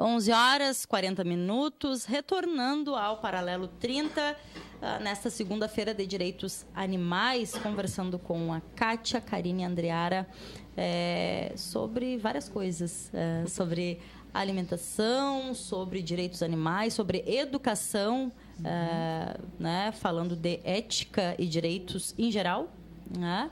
11 horas, 40 minutos, retornando ao Paralelo 30, nesta segunda-feira de Direitos Animais, conversando com a Kátia, Karine e a Andreara sobre várias coisas, sobre alimentação, sobre direitos animais, sobre educação, né, falando de ética e direitos em geral, né?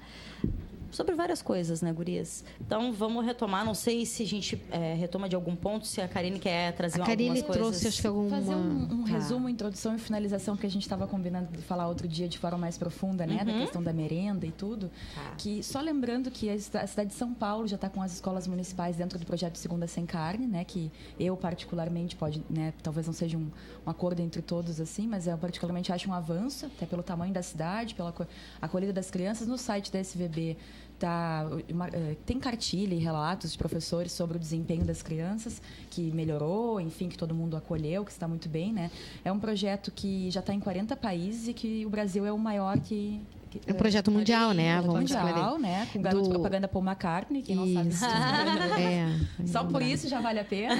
Sobre várias coisas, né, gurias? Então, vamos retomar. Não sei se a gente retoma de algum ponto, se a Karine quer trazer algumas coisas. A Karine trouxe, acho que alguma... Fazer um resumo, introdução e finalização, que a gente estava combinando de falar outro dia de forma mais profunda, né? Da questão da merenda e tudo. Que, só lembrando que a cidade de São Paulo já está com as escolas municipais dentro do projeto Segunda Sem Carne, né? Que eu, particularmente, né, talvez não seja um acordo entre todos, assim, mas eu, particularmente, acho um avanço, até pelo tamanho da cidade, pela acolhida das crianças. No site da SVB tem cartilha e relatos de professores sobre o desempenho das crianças, que melhorou, enfim, que todo mundo acolheu, que está muito bem, né? É um projeto que já está em 40 países e que o Brasil é o maior que... É um projeto mundial, né? Mundial, né? Com garoto propaganda Paul McCartney, quem não sabe disso. Só por isso já vale a pena.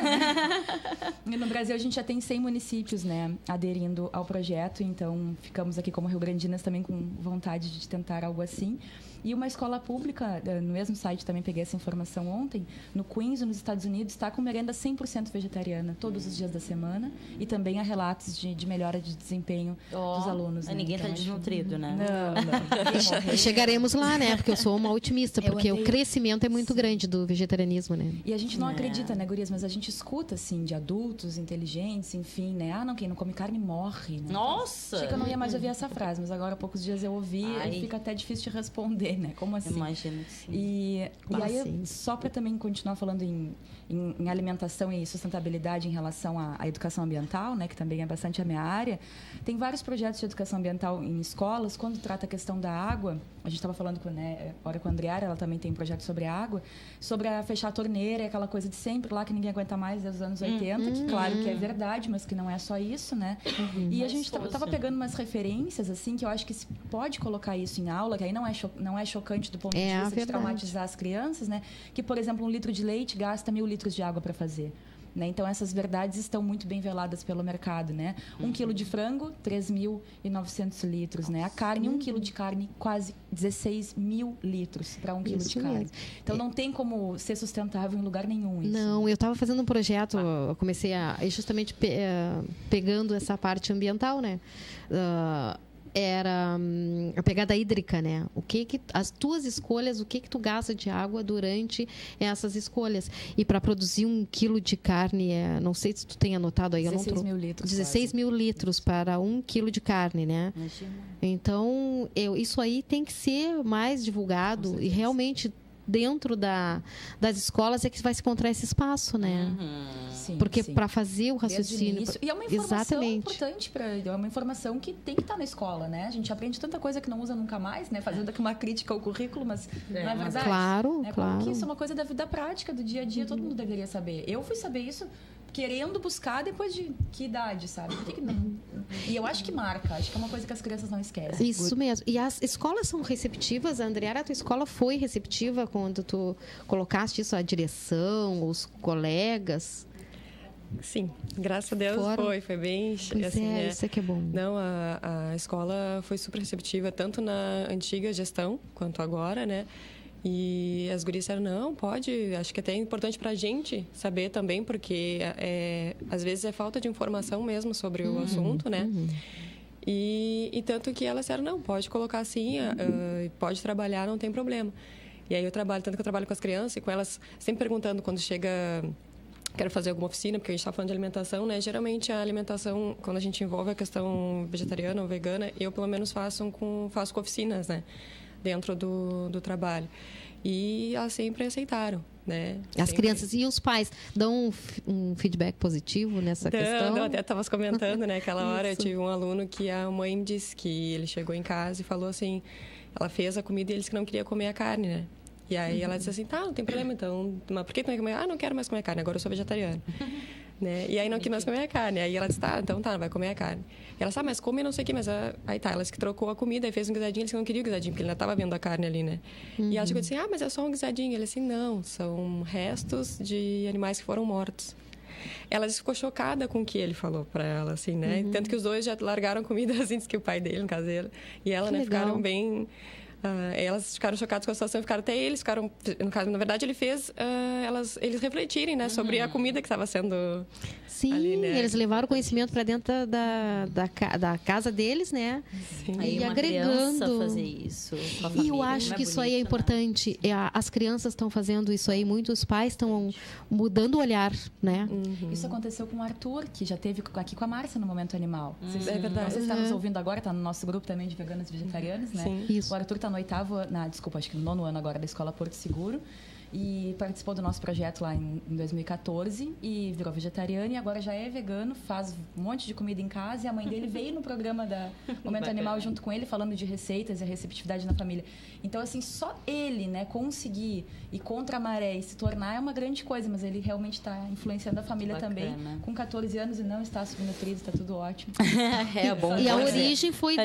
E no Brasil a gente já tem 100 municípios, né, aderindo ao projeto, então ficamos aqui como rio-grandinas também com vontade de tentar algo assim. E uma escola pública, no mesmo site também peguei essa informação ontem, no Queens, nos Estados Unidos, está com merenda 100% vegetariana, todos os dias da semana, e também há relatos de melhora de desempenho dos alunos. Ninguém está desnutrido, né? Não. Chegaremos lá, né? Porque eu sou uma otimista, porque o crescimento é muito grande do vegetarianismo, né? E a gente não acredita, né, gurias? Mas a gente escuta, assim, de adultos inteligentes, enfim, né? Quem não come carne morre, né? Nossa! Achei que eu não ia mais ouvir essa frase, mas agora há poucos dias eu ouvi e fica até difícil de responder, né? Como assim? Imagino que sim. E aí, só para também continuar falando em alimentação e sustentabilidade em relação à educação ambiental, né, que também é bastante a minha área, tem vários projetos de educação ambiental em escolas. Quando trata a questão da água, a gente estava falando com a Andreara, ela também tem um projeto sobre a água, sobre fechar a torneira, aquela coisa de sempre lá que ninguém aguenta mais desde os anos 80, que claro que é verdade, mas que não é só isso, né? E a gente estava pegando umas referências, assim, que eu acho que se pode colocar isso em aula, que aí não é chocante do ponto de vista de traumatizar as crianças, né? Que, por exemplo, 1 litro de leite gasta 1.000 litros de água para fazer. Né? Então, essas verdades estão muito bem veladas pelo mercado, né? 1 quilo de frango, 3.900 litros, né? A carne, 1 quilo de carne, quase 16.000 litros para 1 quilo de carne. Então, não tem como ser sustentável em lugar nenhum isso. Não, eu estava fazendo um projeto, eu comecei justamente pegando essa parte ambiental, né? Era a pegada hídrica, né? As tuas escolhas, o que tu gasta de água durante essas escolhas. E para produzir 1 quilo de carne, não sei se tu tem anotado aí. 16.000 litros. 16.000 litros para 1 quilo de carne, né? Imagina. Então, isso aí tem que ser mais divulgado e realmente dentro das escolas é que vai se encontrar esse espaço, né? Sim, porque para fazer o raciocínio... E é uma informação importante, é uma informação que tem que estar na escola, né? A gente aprende tanta coisa que não usa nunca mais, né? Fazendo aqui uma crítica ao currículo, mas não é verdade? Claro. Que isso é uma coisa da vida prática, do dia a dia, todo mundo deveria saber. Eu fui saber isso querendo buscar depois de que idade, sabe? Por que não? E eu acho que marca, acho que é uma coisa que as crianças não esquecem. Isso mesmo. E as escolas são receptivas, Andreara, a tua escola foi receptiva quando tu colocaste isso, a direção, os colegas? Sim, graças a Deus foi bem... assim, isso é que é bom. Não, a escola foi super receptiva, tanto na antiga gestão quanto agora, né? E as gurias disseram, não, pode, acho que até é importante para a gente saber também, porque às vezes é falta de informação mesmo sobre o assunto, né? E tanto que elas disseram, não, pode colocar assim, pode trabalhar, não tem problema. E aí tanto que eu trabalho com as crianças e com elas sempre perguntando quando chega... Quero fazer alguma oficina, porque a gente está falando de alimentação, né? Geralmente a alimentação, quando a gente envolve a questão vegetariana ou vegana, eu pelo menos faço com oficinas, né? Dentro do trabalho. E elas sempre aceitaram, né? As crianças e os pais dão um feedback positivo nessa questão? Eu até estava comentando, né? Aquela hora eu tive um aluno que a mãe me disse que ele chegou em casa e falou assim, ela fez a comida e ele disse que não queria comer a carne, né? E aí ela disse assim, tá, não tem problema, então, mas por que tu não quer comer? Não quero mais comer carne, agora eu sou vegetariana. Né? E aí não quis mais comer a carne. Aí ela disse, tá, então tá, não vai comer a carne. E ela disse, mas come não sei o que, mas aí tá, ela disse que trocou a comida e fez um guisadinho, ele disse que não queria o guisadinho, porque ele ainda tava vendo a carne ali, né? E ela chegou e disse, mas é só um guisadinho. Ele disse, não, são restos de animais que foram mortos. ela ficou chocada com o que ele falou para ela, assim, né? Tanto que os dois já largaram comida antes que o pai dele, no caso dele. E ela, né, ficaram bem... elas ficaram chocadas com a situação, ficaram até eles, ficaram... No caso, na verdade, ele fez eles refletirem, né, sobre a comida que estava sendo... Sim, ali, né? eles levaram conhecimento para dentro da casa deles, né? Sim. Aí E uma agregando. fazer isso. E eu acho que isso aí é importante. As crianças estão fazendo isso aí, muitos pais estão mudando o olhar, né? Isso aconteceu com o Arthur, que já teve aqui com a Márcia no Momento Animal. É verdade. Você está nos ouvindo agora, está no nosso grupo também de veganos e vegetarianos, né? Sim. Isso. O Arthur está no acho que no 9º ano agora da Escola Porto Seguro. E participou do nosso projeto lá em 2014 e virou vegetariano e agora já é vegano, faz um monte de comida em casa e a mãe dele veio no programa da Momento Animal junto com ele, falando de receitas e a receptividade na família. Então, assim, só ele, né, conseguir ir contra a maré e se tornar é uma grande coisa, mas ele realmente está influenciando a família também. Com 14 anos e não está subnutrido, está tudo ótimo. É bom. E a origem foi a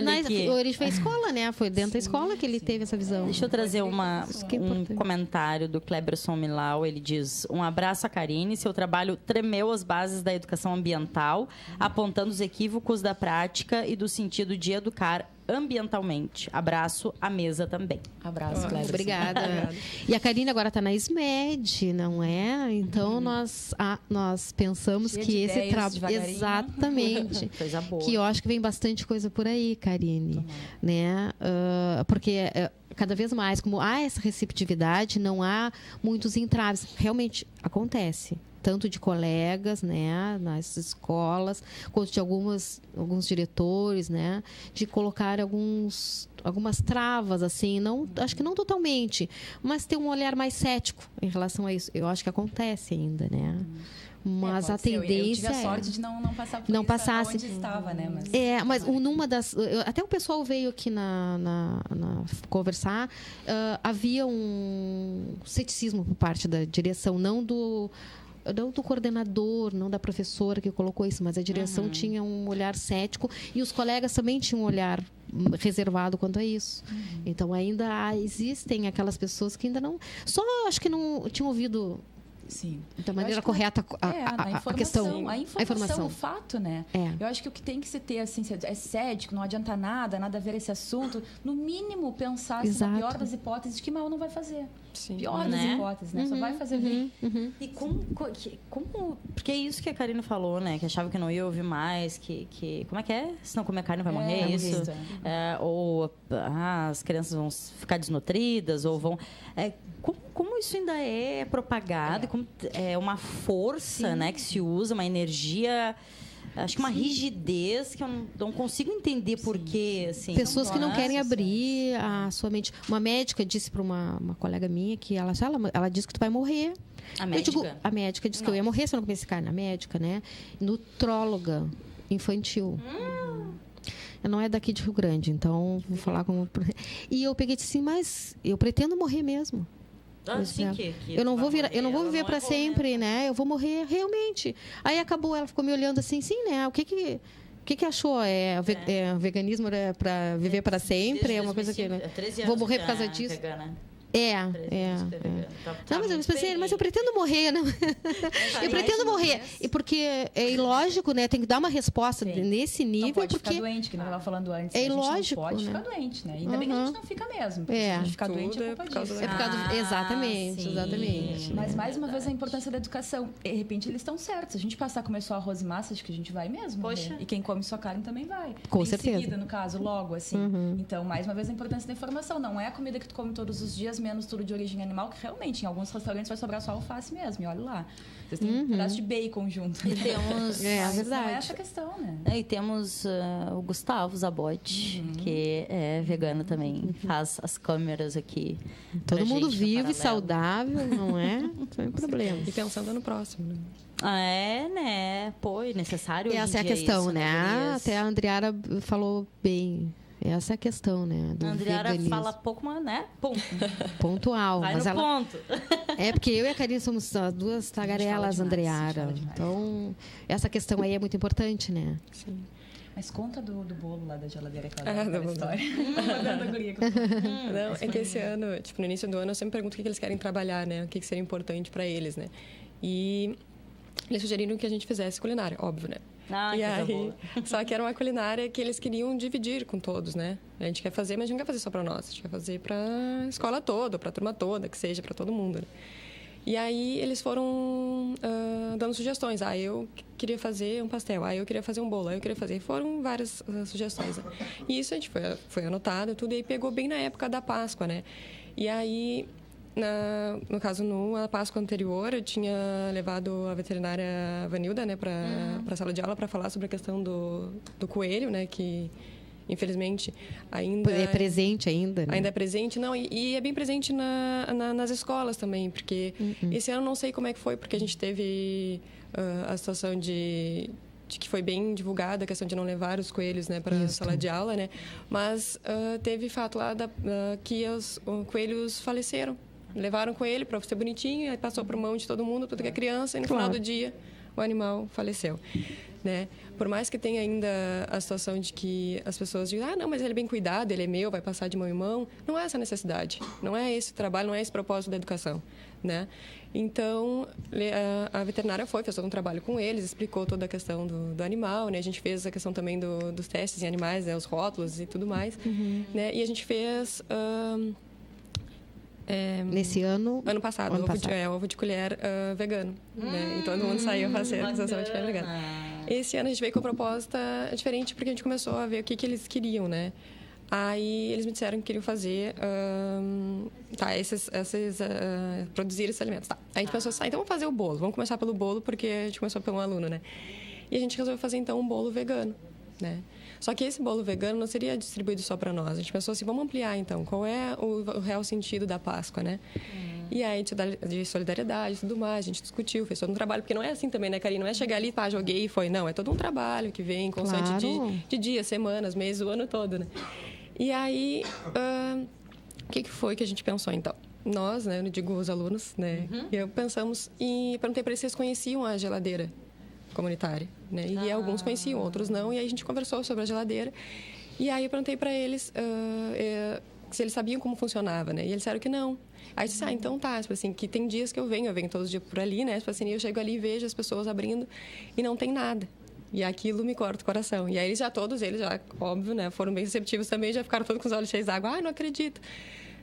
origem foi a escola, né? Foi dentro da escola que ele teve essa visão. Deixa eu trazer um importante. comentário do Kleberson Milau. Ele diz: um abraço a Karine, seu trabalho tremeu as bases da educação ambiental, apontando os equívocos da prática e do sentido de educar ambientalmente. Abraço à mesa também. Abraço, Cleber. Obrigada. E a Karine agora está na SMED, não é? Então nós pensamos Cheia que de esse ideias, trabalho... devagarinho. Exatamente. Coisa boa. Que eu acho que vem bastante coisa por aí, Karine. Né? Porque cada vez mais, como há essa receptividade, não há muitos entraves. Realmente acontece. Tanto de colegas, né, nas escolas, quanto de alguns diretores, né, de colocar algumas travas, assim, não, acho que não totalmente, mas ter um olhar mais cético em relação a isso. Eu acho que acontece ainda, né? Mas a tendência eu tive a sorte de não passar por não isso passasse. onde estava, né? Mas numa das... Até o pessoal veio aqui na conversar, havia um ceticismo por parte da direção, não do coordenador, não da professora que colocou isso, mas a direção tinha um olhar cético e os colegas também tinham um olhar reservado quanto a isso. Então, ainda existem aquelas pessoas que ainda não... Só acho que não tinham ouvido... Sim. Da maneira correta a questão. A informação, o fato, né? É. Eu acho que o que tem que se ter, assim, é cético, não adianta nada a ver esse assunto. No mínimo, pensar assim, na pior das hipóteses, que mal não vai fazer. Sim. Pior das hipóteses, né? Só vai fazer bem. E como... Porque é isso que a Karine falou, né? Que achava que não ia ouvir mais, como é que é? Se não comer carne vai morrer, é isso? Ou as crianças vão ficar desnutridas, ou vão... Como isso ainda é propagado, como é uma força, né, que se usa, uma energia, acho que uma rigidez que eu não consigo entender por quê. Assim, pessoas que não querem abrir a sua mente. Uma médica disse para uma colega minha que ela disse que tu vai morrer. A médica disse que eu ia morrer se eu não comesse carne. A médica, né? Nutróloga infantil. Não é daqui de Rio Grande, então vou falar como... E eu peguei e disse assim, mas eu pretendo morrer mesmo. Eu não vou viver para sempre, né? Eu vou morrer realmente. Aí acabou, ela ficou me olhando assim, sim, né? O que achou? Veganismo é para viver para sempre? É uma coisa que... Né? Vou morrer por causa disso. Mas eu pretendo morrer, né? Eu pretendo morrer. E porque é ilógico, né? Tem que dar uma resposta nesse nível. Não pode porque ficar doente, que não estava falando antes. É ilógico, não pode né? ficar doente, né? Ainda bem que a gente não fica mesmo. Se a gente ficar doente, é por causa disso. Exatamente. Mas, mais uma vez, a importância da educação. De repente, eles estão certos. Se a gente passar a comer só arroz e massa, acho que a gente vai mesmo. Poxa. E quem come só carne também vai. Com certeza. Em seguida, no caso, logo, assim. Então, mais uma vez, a importância da informação. Não é a comida que tu come todos os dias, menos tudo de origem animal, que realmente em alguns restaurantes vai sobrar só alface mesmo, e olha lá. Vocês têm um pedaço de bacon junto. E temos... É verdade. Não é essa a questão, né? E temos o Gustavo Zabotti, que é vegano também, faz as câmeras aqui. Todo mundo vive, saudável, não é? Sem problema. E pensando no próximo, né? Né? Pô, é necessário. Essa é a questão, isso, né? Até a Andriara falou bem. Essa é a questão, né? Do a Andriara veganismo. fala pouco, mas, né? Pontual. Vai mas no ponto. É porque eu e a Karine somos as duas tagarelas, Andriara. Então, essa questão aí é muito importante, né? Sim. Mas conta do bolo lá da geladeira, aquela história. Não, é que esse ano, tipo, no início do ano, eu sempre pergunto o que eles querem trabalhar, né? O que seria importante para eles, né? E eles sugeriram que a gente fizesse culinária, óbvio, né? E aí, só que era uma culinária que eles queriam dividir com todos, né? A gente quer fazer, mas a gente não quer fazer só para nós. A gente quer fazer para a escola toda, para a turma toda, que seja para todo mundo, né? E aí eles foram dando sugestões. Eu queria fazer um pastel, eu queria fazer um bolo, eu queria fazer... Foram várias sugestões. Né? E isso a gente foi anotado tudo, e aí pegou bem na época da Páscoa, né? E aí, no caso, na Páscoa anterior, eu tinha levado a veterinária Vanilda, né, para a sala de aula para falar sobre a questão do coelho, né, que... Infelizmente, ainda... É presente ainda, né? Ainda é presente, não. E é bem presente nas escolas também, porque esse ano não sei como é que foi, porque a gente teve a situação de que foi bem divulgada a questão de não levar os coelhos, né, para a sala de aula, né? Mas teve fato lá que os coelhos faleceram. Levaram o coelho para ser bonitinho, aí passou por mão de todo mundo, tudo que é criança, e no final do dia o animal faleceu, né? Por mais que tenha ainda a situação de que as pessoas digam, não, mas ele é bem cuidado, ele é meu, vai passar de mão em mão. Não é essa a necessidade, não é esse o trabalho, não é esse o propósito da educação, né? Então, a veterinária fez todo um trabalho com eles, explicou toda a questão do animal, né? A gente fez a questão também dos testes em animais, né? Os rótulos e tudo mais, né? E a gente fez... Nesse ano? Ano passado, ovo de colher vegano, né? E todo mundo saiu a fazer a de colher vegana. Esse ano a gente veio com uma proposta diferente, porque a gente começou a ver o que eles queriam, né? Aí eles me disseram que queriam fazer... produzir esses alimentos. Tá. Aí a gente pensou assim, então vamos fazer o bolo. Vamos começar pelo bolo, porque a gente começou pelo aluno, né? E a gente resolveu fazer, então, um bolo vegano, né? Só que esse bolo vegano não seria distribuído só para nós. A gente pensou assim, vamos ampliar, então. Qual é o real sentido da Páscoa, né? E aí, de solidariedade e tudo mais, a gente discutiu, fez todo um trabalho. Porque não é assim também, né, Karine? Não é chegar ali, joguei e foi. Não, é todo um trabalho que vem constante de dias, semanas, meses, o ano todo, né? E aí, o que foi que a gente pensou, então? Nós, né, eu não digo os alunos, né? Eu pensamos e perguntei para eles se eles conheciam a geladeira comunitária, né? E alguns conheciam, outros não. E aí a gente conversou sobre a geladeira. E aí eu perguntei para eles se eles sabiam como funcionava, né? E eles disseram que não. Aí eu disse, então tá, assim, que tem dias que eu venho todos os dias por ali, né? Assim, eu chego ali e vejo as pessoas abrindo e não tem nada. E aquilo me corta o coração. E aí todos eles, óbvio, né? Foram bem receptivos também, já ficaram todos com os olhos cheios d'água. Não acredito.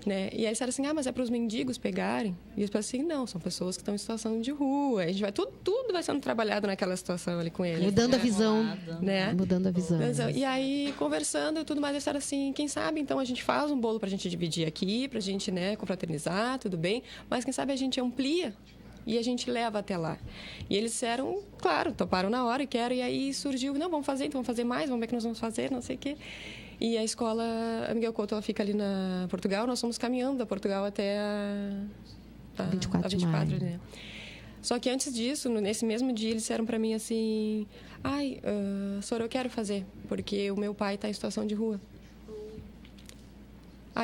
Né? E aí disseram assim, mas é para os mendigos pegarem? E eu pensei assim, não, são pessoas que estão em situação de rua. A gente vai, tudo vai sendo trabalhado naquela situação ali com eles. Mudando a visão. Né? Mudando a visão. E aí, conversando e tudo mais, eles disseram assim, quem sabe, então, a gente faz um bolo para a gente dividir aqui, para a gente, né, confraternizar, tudo bem. Mas quem sabe a gente amplia e a gente leva até lá. E eles disseram, claro, toparam na hora, e aí surgiu, não, vamos fazer, então vamos fazer mais, vamos ver o que nós vamos fazer, não sei o quê. E a escola, a Miguel Couto, ela fica ali na Portugal. Nós fomos caminhando da Portugal até a 24 né? Só que antes disso, nesse mesmo dia, eles disseram para mim assim... Sora, eu quero fazer, porque o meu pai está em situação de rua.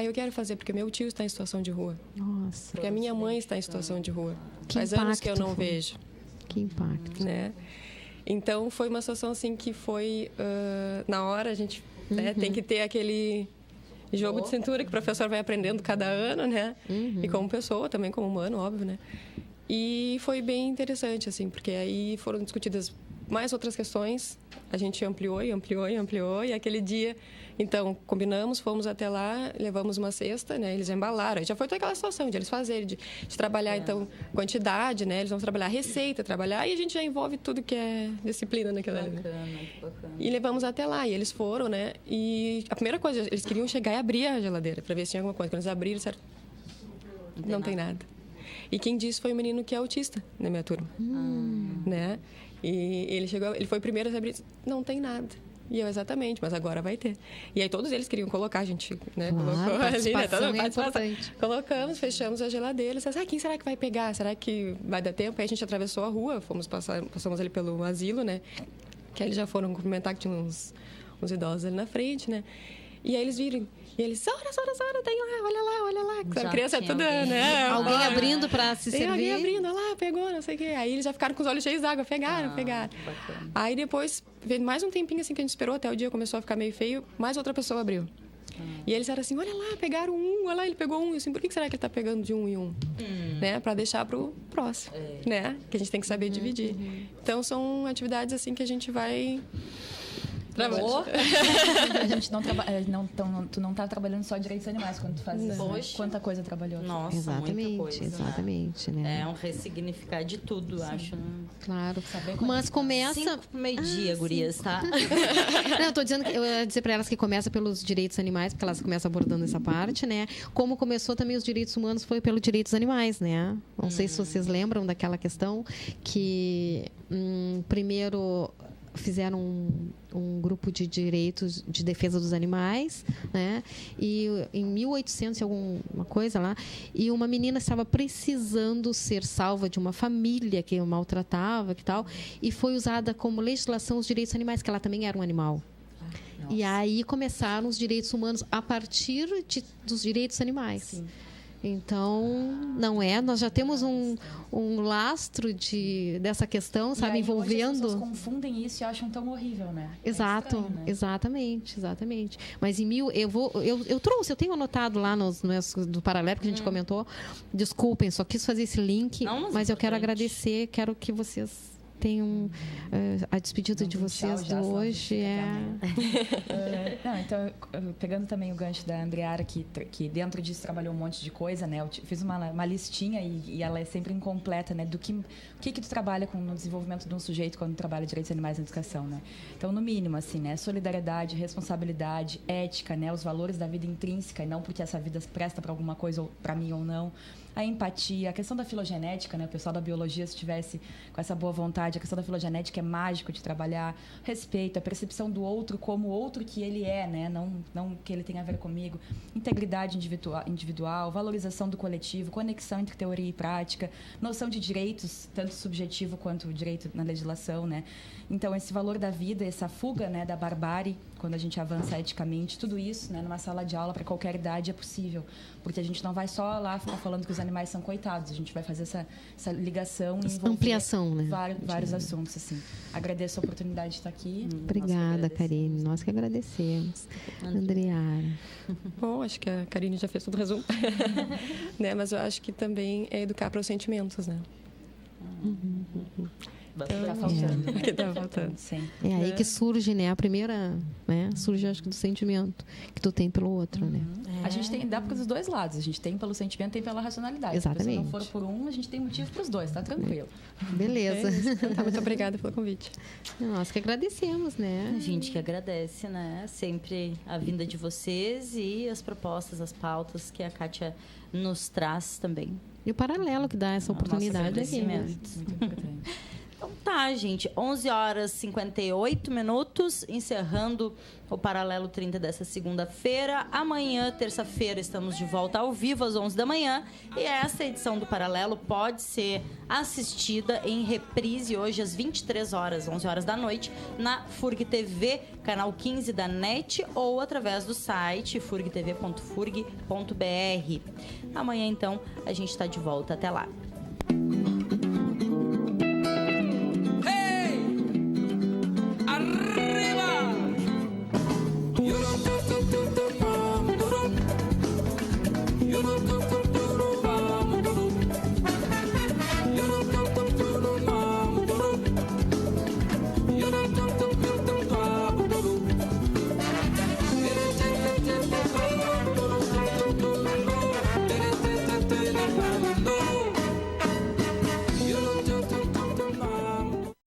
Eu quero fazer, porque meu tio está em situação de rua. Nossa. Porque a minha mãe está em situação de rua. Faz anos que eu não vejo. Que impacto. Né? Então, foi uma situação assim que foi... na hora, a gente... Né? Tem que ter aquele jogo de cintura que o professor vai aprendendo cada ano, né? E como pessoa, também como humano, óbvio, né? E foi bem interessante, assim, porque aí foram discutidas mais outras questões. A gente ampliou, e aquele dia... Então, combinamos, fomos até lá, levamos uma cesta, né? Eles embalaram. Já foi toda aquela situação de eles fazerem, de trabalhar, então, quantidade, né? Eles vão trabalhar receita, e a gente já envolve tudo que é disciplina naquela ali. Bacana. E levamos até lá, e eles foram, né? E a primeira coisa, eles queriam chegar e abrir a geladeira, para ver se tinha alguma coisa. Quando eles abriram, disseram, não tem nada. E quem disse foi o menino que é autista na minha turma, né? E ele foi o primeiro a abrir, não tem nada. E eu, exatamente, mas agora vai ter. E aí todos eles queriam colocar, a gente, né? Colocou ali, né? Importante. Colocamos, fechamos a geladeira. Quem será que vai pegar? Será que vai dar tempo? Aí a gente atravessou a rua, passamos ali pelo asilo, né? Que aí eles já foram cumprimentar, que tinha uns idosos ali na frente, né? E aí eles viram. E eles, Sora, tem lá, olha lá. A criança é tudo, né? Alguém abrindo para se servir. Alguém abrindo, lá, pegou, não sei o quê. Aí eles já ficaram com os olhos cheios d'água, pegaram. Bacana. Aí depois, veio mais um tempinho assim que a gente esperou, até o dia começou a ficar meio feio, mais outra pessoa abriu. E eles eram assim, olha lá, pegaram um, olha lá, ele pegou um. Eu assim, por que será que ele está pegando de um em um? Né? Para deixar para o próximo, né? Que a gente tem que saber dividir. Então, são atividades assim que a gente vai... A gente tu não tá trabalhando só direitos animais quando tu faz isso, né? Quanta coisa trabalhou. Nossa, exatamente, muita coisa, exatamente, né? É um ressignificar de tudo, acho. Claro. Mas começa... 5:30, gurias, tá? Não, eu tô dizendo que eu ia dizer para elas que começa pelos direitos animais, porque elas começam abordando essa parte, né? Como começou também os direitos humanos foi pelos direitos animais, né? Não sei se vocês lembram daquela questão que primeiro fizeram um grupo de direitos de defesa dos animais, né? E em 1800 alguma coisa lá, e uma menina estava precisando ser salva de uma família que a maltratava, que tal, e foi usada como legislação os direitos animais, que ela também era um animal. E aí começaram os direitos humanos a partir dos direitos animais. Sim. Então, nós já temos um lastro dessa questão, sabe, envolvendo... Hoje as pessoas confundem isso e acham tão horrível, né? Exato, estranho, né? Exatamente. Mas eu tenho anotado lá nos do Paralelo que a gente comentou. Desculpem, só quis fazer esse link, mas eu quero agradecer, quero que vocês tenham a despedida de vocês de hoje. Então, pegando também o gancho da Andreara, que dentro disso trabalhou um monte de coisa, né? Eu fiz uma listinha e ela é sempre incompleta, né? Do que tu trabalha no desenvolvimento de um sujeito quando trabalha direitos animais na educação, né? Então, no mínimo, assim, né? Solidariedade, responsabilidade, ética, né? Os valores da vida intrínseca e não porque essa vida presta para alguma coisa ou para mim ou não. A empatia, a questão da filogenética, né? O pessoal da biologia, se tivesse com essa boa vontade, a questão da filogenética é mágico de trabalhar. Respeito, a percepção do outro como o outro que ele é, né? Não que ele tenha a ver comigo. Integridade individual, valorização do coletivo, conexão entre teoria e prática, noção de direitos, tanto subjetivo quanto direito na legislação, né? Então, esse valor da vida, essa fuga, né, da barbárie, quando a gente avança eticamente, tudo isso, né, numa sala de aula, para qualquer idade, é possível. Porque a gente não vai só lá ficar falando que os animais são coitados, a gente vai fazer essa ligação e envolver ampliação, né? vários assuntos, assim. Agradeço a oportunidade de estar aqui. Obrigada, Karine. Nós que agradecemos. Andreara. Bom, acho que a Karine já fez todo o resumo. Né? Mas eu acho que também é educar para os sentimentos, né? Tá faltando, né? Tá faltando. Sim. É aí que surge, né? A primeira, né? Surge, acho que, do sentimento que tu tem pelo outro, né? A gente dá para os dois lados. A gente tem pelo sentimento e tem pela racionalidade. Exatamente. Se não for por um, a gente tem motivo para os dois, tá tranquilo. Beleza. Muito obrigada pelo convite. Nós que agradecemos, né? A gente que agradece, né? Sempre a vinda de vocês e as propostas, as pautas que a Kátia nos traz também. E o Paralelo que dá essa oportunidade aqui. Muito importante. Então tá, gente. 11h58, encerrando o Paralelo 30 dessa segunda-feira. Amanhã, terça-feira, estamos de volta ao vivo às 11 da manhã. E essa edição do Paralelo pode ser assistida em reprise hoje às 23 horas, 11 horas da noite, na FURG TV, canal 15 da NET, ou através do site furgtv.furg.br. Amanhã, então, a gente está de volta. Até lá.